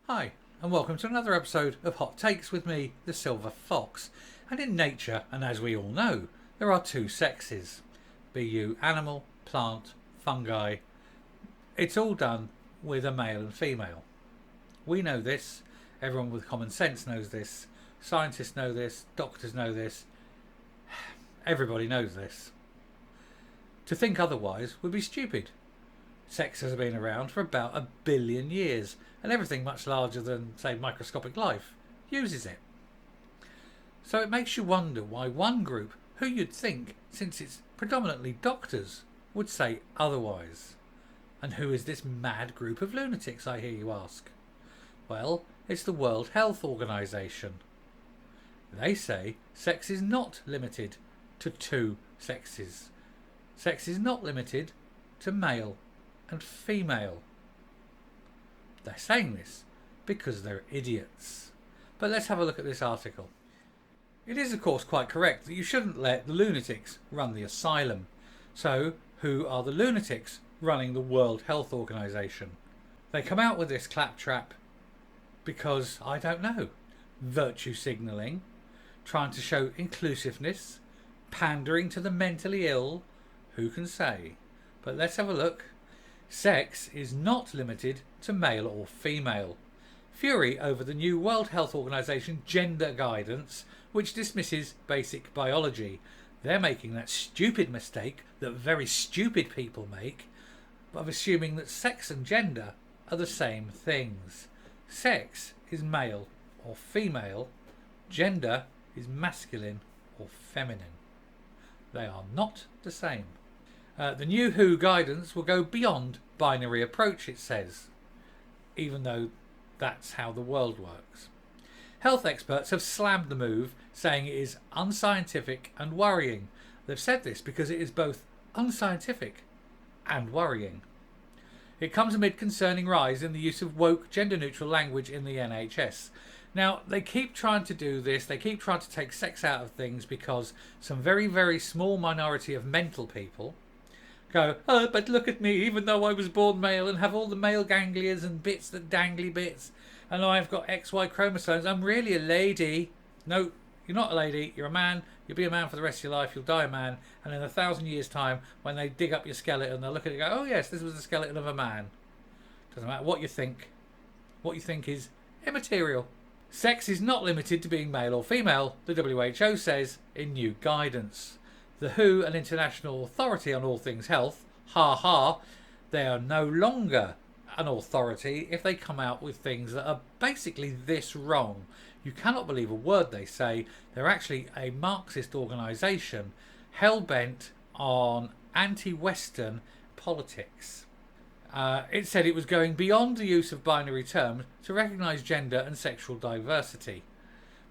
Hi, and welcome to another episode of Hot Takes with me, the Silver Fox. And in nature, and as we all know, there are two sexes. Be you animal, plant, fungi. It's all done with a male and female. We know this. Everyone with common sense knows this. Scientists know this. Doctors know this. Everybody knows this. To think otherwise would be stupid. Sex has been around for about 1 billion years, and everything much larger than, say, microscopic life uses it. So it makes you wonder why one group, who you'd think, since it's predominantly doctors, would say otherwise. And who is this mad group of lunatics, I hear you ask? Well, it's the World Health Organization. They say sex is not limited to two sexes. Sex is not limited to male and female. They're saying this because they're idiots. But let's have a look at this article. It is of course quite correct that you shouldn't let the lunatics run the asylum. So who are the lunatics running the World Health Organization? They come out with this claptrap because, I don't know, virtue signalling, trying to show inclusiveness, pandering to the mentally ill, who can say? But let's have a look. Sex is not limited to male or female. Fury over the new World Health Organization gender guidance, which dismisses basic biology. They're making that stupid mistake that very stupid people make of assuming that sex and gender are the same things. Sex is male or female. Gender is masculine or feminine. They are not the same. The new WHO guidance will go beyond binary approach, it says, even though that's how the world works. Health experts have slammed the move, saying it is unscientific and worrying. They've said this because it is both unscientific and worrying. It comes amid concerning rise in the use of woke, gender-neutral language in the NHS. Now, they keep trying to do this, they keep trying to take sex out of things because some very, very small minority of mental people go, oh, but look at me, even though I was born male and have all the male ganglias and bits that dangly bits, and I've got XY chromosomes, I'm really a lady. No, you're not a lady, you're a man, you'll be a man for the rest of your life, you'll die a man, and in 1,000 years' time, when they dig up your skeleton, they'll look at it and go, oh yes, this was the skeleton of a man. Doesn't matter what you think is immaterial. Sex is not limited to being male or female, the WHO says in new guidance. The WHO, an international authority on all things health, they are no longer an authority if they come out with things that are basically this wrong. You cannot believe a word they say. They're actually a Marxist organisation hell-bent on anti-Western politics. It said it was going beyond the use of binary terms to recognise gender and sexual diversity.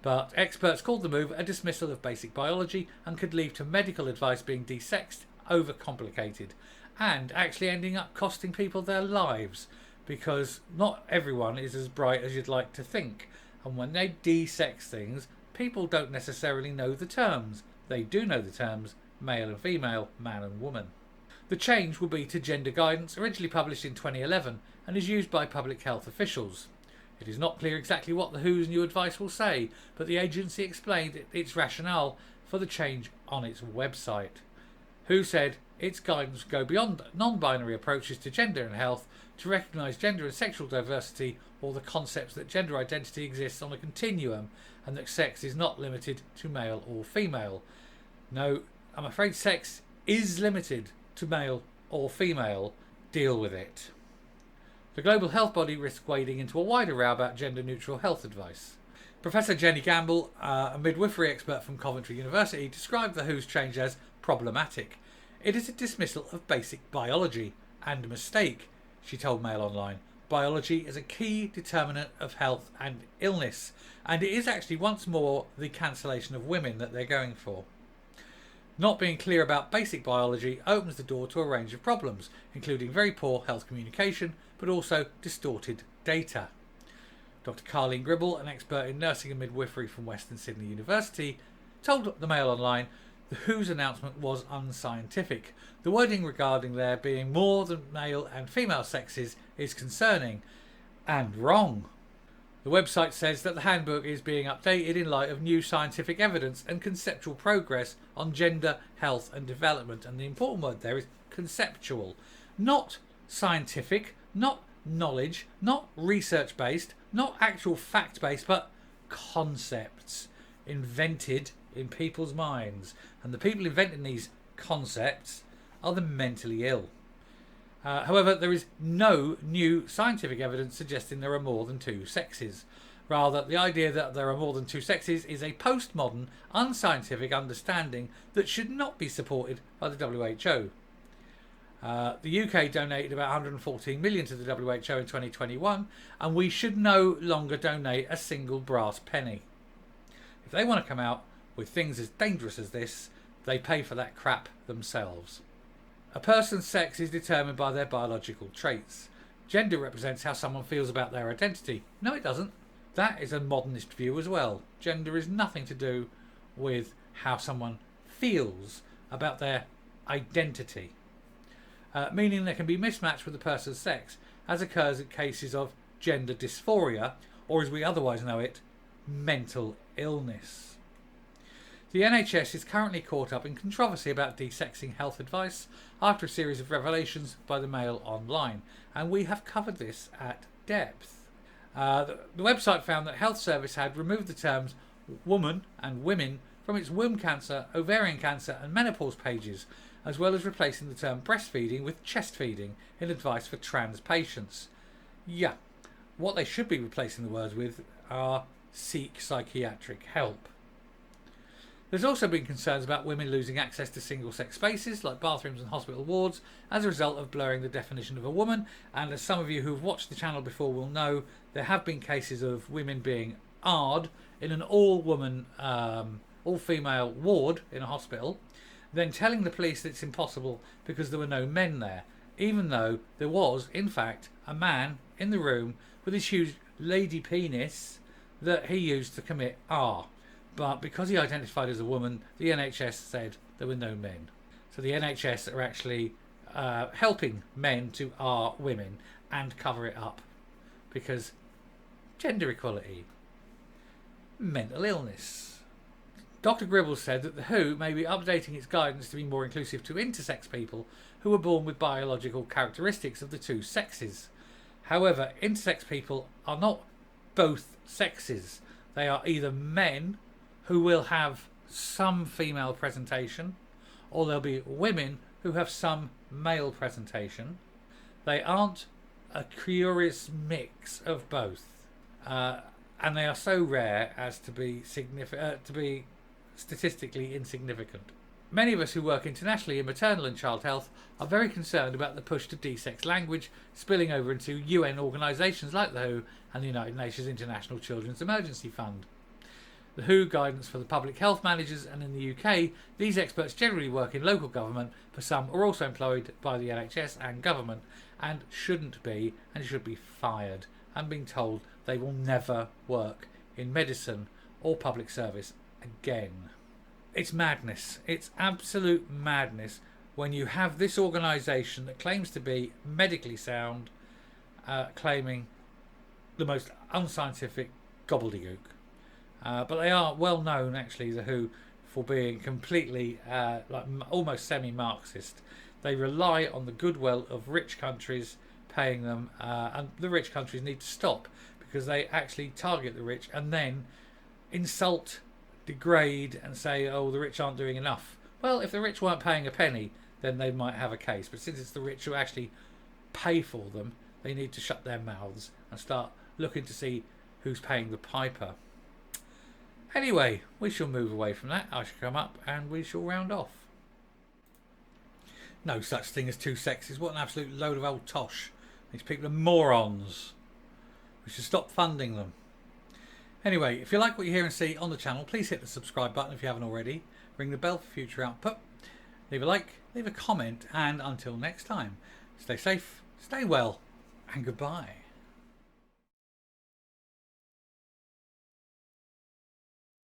But experts called the move a dismissal of basic biology and could lead to medical advice being desexed, overcomplicated, and actually ending up costing people their lives, because not everyone is as bright as you'd like to think. And when they desex things, people don't necessarily know the terms. They do know the terms male and female, man and woman. The change will be to gender guidance, originally published in 2011, and is used by public health officials. It is not clear exactly what the WHO's new advice will say, but the agency explained its rationale for the change on its website. WHO said its guidance will go beyond non-binary approaches to gender and health to recognise gender and sexual diversity, or the concepts that gender identity exists on a continuum and that sex is not limited to male or female. No, I'm afraid sex is limited to male or female. Deal with it. The global health body risks wading into a wider row about gender-neutral health advice. Professor Jenny Gamble, a midwifery expert from Coventry University, described the WHO's change as problematic. It is a dismissal of basic biology and a mistake, she told Mail Online. Biology is a key determinant of health and illness, and it is actually once more the cancellation of women that they're going for. Not being clear about basic biology opens the door to a range of problems, including very poor health communication, but also distorted data. Dr. Carleen Gribble, an expert in nursing and midwifery from Western Sydney University, told the Mail Online the WHO's announcement was unscientific. The wording regarding there being more than male and female sexes is concerning and wrong. The website says that the handbook is being updated in light of new scientific evidence and conceptual progress on gender, health and development. And the important word there is conceptual. Not scientific, not knowledge, not research based, not actual fact based, but concepts invented in people's minds. And the people inventing these concepts are the mentally ill. However, there is no new scientific evidence suggesting there are more than two sexes. Rather, the idea that there are more than two sexes is a postmodern, unscientific understanding that should not be supported by the WHO. The UK donated about 114 million to the WHO in 2021, and we should no longer donate a single brass penny. If they want to come out with things as dangerous as this, they pay for that crap themselves. A person's sex is determined by their biological traits. Gender represents how someone feels about their identity. No, it doesn't. That is a modernist view as well. Gender is nothing to do with how someone feels about their identity. Meaning there can be mismatch with the person's sex, as occurs in cases of gender dysphoria, or as we otherwise know it, mental illness. The NHS is currently caught up in controversy about desexing health advice after a series of revelations by the Mail Online, and we have covered this at depth. The website found that Health Service had removed the terms woman and women from its womb cancer, ovarian cancer and menopause pages, as well as replacing the term breastfeeding with chest feeding in advice for trans patients. Yeah, what they should be replacing the words with are seek psychiatric help. There's also been concerns about women losing access to single-sex spaces like bathrooms and hospital wards as a result of blurring the definition of a woman, and as some of you who've watched the channel before will know, there have been cases of women being AR'd in an all-woman, all-female ward in a hospital, then telling the police that it's impossible because there were no men there, even though there was, in fact, a man in the room with his huge lady penis that he used to commit R. But because he identified as a woman, the NHS said there were no men. So the NHS are actually helping men to R women and cover it up. Because gender equality, mental illness. Dr. Gribble said that the WHO may be updating its guidance to be more inclusive to intersex people who were born with biological characteristics of the two sexes. However, intersex people are not both sexes. They are either men who will have some female presentation, or there'll be women who have some male presentation. They aren't a curious mix of both, and they are so rare as to be statistically insignificant. Many of us who work internationally in maternal and child health are very concerned about the push to de-sex language spilling over into UN organisations like the WHO and the United Nations International Children's Emergency Fund. The WHO guidance for the public health managers, and in the UK, these experts generally work in local government, but some are also employed by the NHS and government, and shouldn't be, and should be fired, and being told they will never work in medicine or public service again. It's madness. It's absolute madness when you have this organisation that claims to be medically sound, claiming the most unscientific gobbledygook. But they are well known, actually, the WHO, for being completely, almost semi-Marxist. They rely on the goodwill of rich countries paying them, and the rich countries need to stop because they actually target the rich and then insult, degrade, and say, oh, the rich aren't doing enough. Well, if the rich weren't paying a penny, then they might have a case. But since it's the rich who actually pay for them, they need to shut their mouths and start looking to see who's paying the piper. Anyway, we shall move away from that. I shall come up and we shall round off. No such thing as two sexes. What an absolute load of old tosh. These people are morons. We should stop funding them. Anyway, if you like what you hear and see on the channel, please hit the subscribe button if you haven't already. Ring the bell for future output. Leave a like, leave a comment, and until next time, stay safe, stay well, and goodbye.